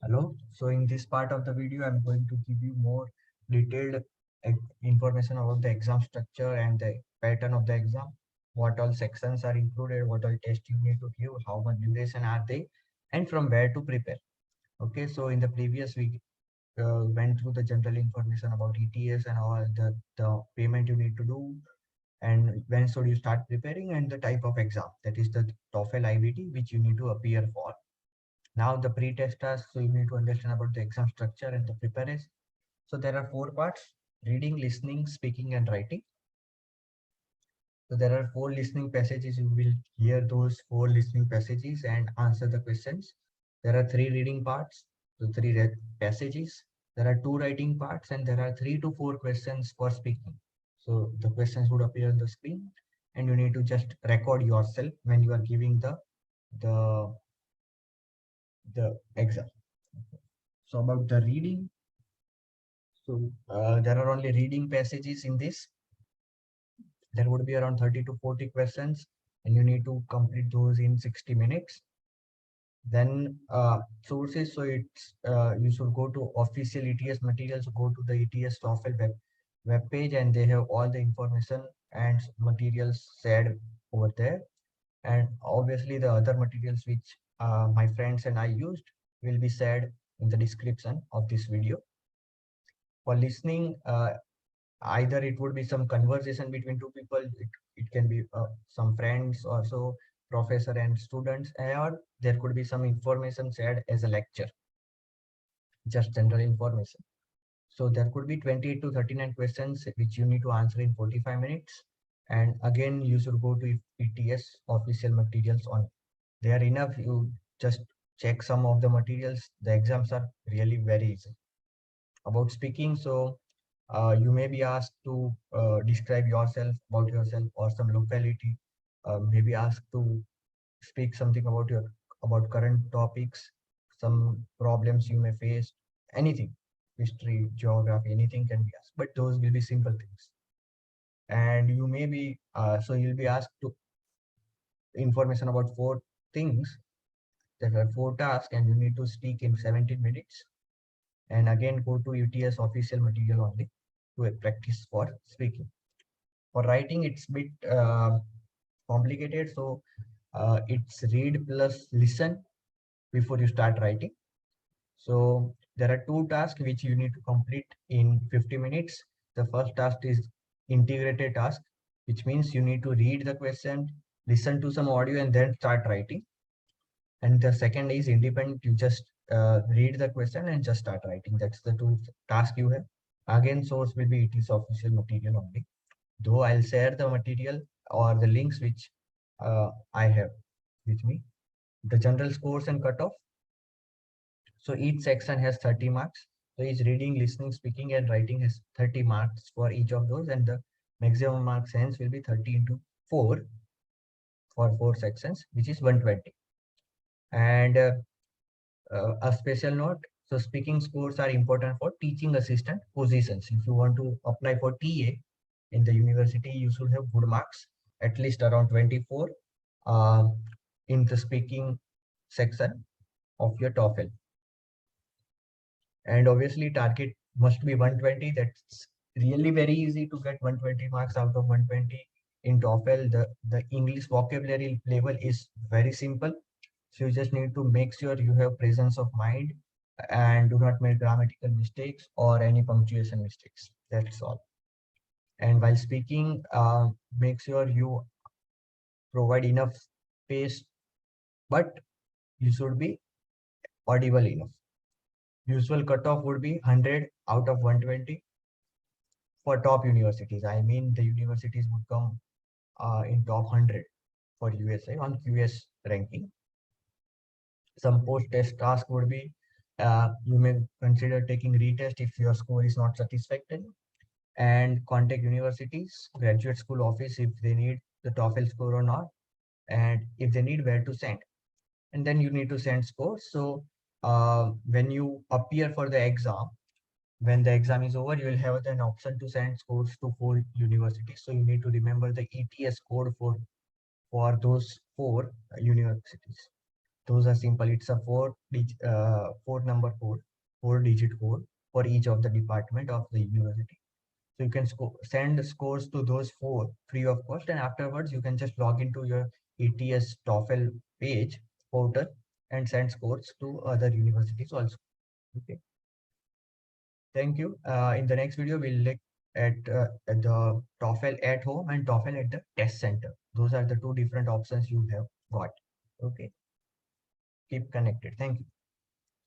Hello. So in this part of the video, I'm going to give you more detailed information about the exam structure and the pattern of the exam, what all sections are included, what all tests you need to give, how much duration are they, and from where to prepare. Okay. So in the previous week, went through the general information about ETS and all the payment you need to do, and when should you start preparing, and the type of exam, that is the TOEFL IBT, which you need to appear for. Now the pre-test task, so you need to understand about the exam structure and the preparation. So there are four parts: reading, listening, speaking, and writing. So there are four listening passages. You will hear those four listening passages and answer the questions. There are three reading parts, so three passages. There are two writing parts, and there are 3 to 4 questions for speaking. So the questions would appear on the screen, and you need to just record yourself when you are giving the the exam. So about the reading, so there are only reading passages in this. There would be around 30 to 40 questions, and you need to complete those in 60 minutes. Then sources, so it's you should go to official ETS materials, go to the ETS TOEFL web page, and they have all the information and materials shared over there. And obviously the other materials which my friends and I used will be shared in the description of this video. For listening, either it would be some conversation between two people, it can be some friends, also professor and students, or there could be some information shared as a lecture, just general information. So there could be 28 to 39 questions which you need to answer in 45 minutes. And again, you should go to ETS official materials on. They are enough. You just check some of the materials. The exams are really very easy. About speaking, so you may be asked to describe yourself, about yourself, or some locality. Maybe asked to speak something about current topics, some problems you may face, anything, history, geography, anything can be asked. But those will be simple things. And you may be so you'll be asked to information about four things. There are four tasks, and you need to speak in 17 minutes. And again, go to UTS official material only to practice for speaking. For writing, it's a bit complicated. So it's read plus listen before you start writing. So there are two tasks which you need to complete in 50 minutes. The first task is integrated task, which means you need to read the question, listen to some audio, and then start writing. And the second is independent. You just read the question and just start writing. That's the two tasks you have. Again, source will be, it is official material only. Though I'll share the material or the links which I have with me. The general scores and cutoff. So each section has 30 marks. So each reading, listening, speaking, and writing has 30 marks for each of those, and the maximum marks hence will be 30 into 4 for 4 sections, which is 120. And a special note, so speaking scores are important for teaching assistant positions. If you want to apply for TA in the university, you should have good marks, at least around 24 uh, in the speaking section of your TOEFL. And obviously target must be 120. That's really very easy to get 120 marks out of 120 in TOEFL. The English vocabulary level is very simple. So you just need to make sure you have presence of mind and do not make grammatical mistakes or any punctuation mistakes. That's all. And while speaking, make sure you provide enough space, but you should be audible enough. Usual cutoff would be 100 out of 120 for top universities. I mean, the universities would come in top 100 for USA on QS ranking. Some post-test task would be you may consider taking retest if your score is not satisfactory, and contact universities, graduate school office if they need the TOEFL score or not, and if they need, where to send. And then you need to send scores. So when you appear for the exam, when the exam is over, you will have an option to send scores to 4 universities. So you need to remember the ETS code for those 4 universities. Those are simple. It's a four-number code, four-digit code for each of the department of the university. So you can send scores to those four free of cost, and afterwards you can just log into your ETS TOEFL page portal and send scores to other universities also. Okay. Thank you. In the next video, we'll look at the TOEFL at home and TOEFL at the test center. Those are the two different options you have got. Okay. Keep connected. Thank you.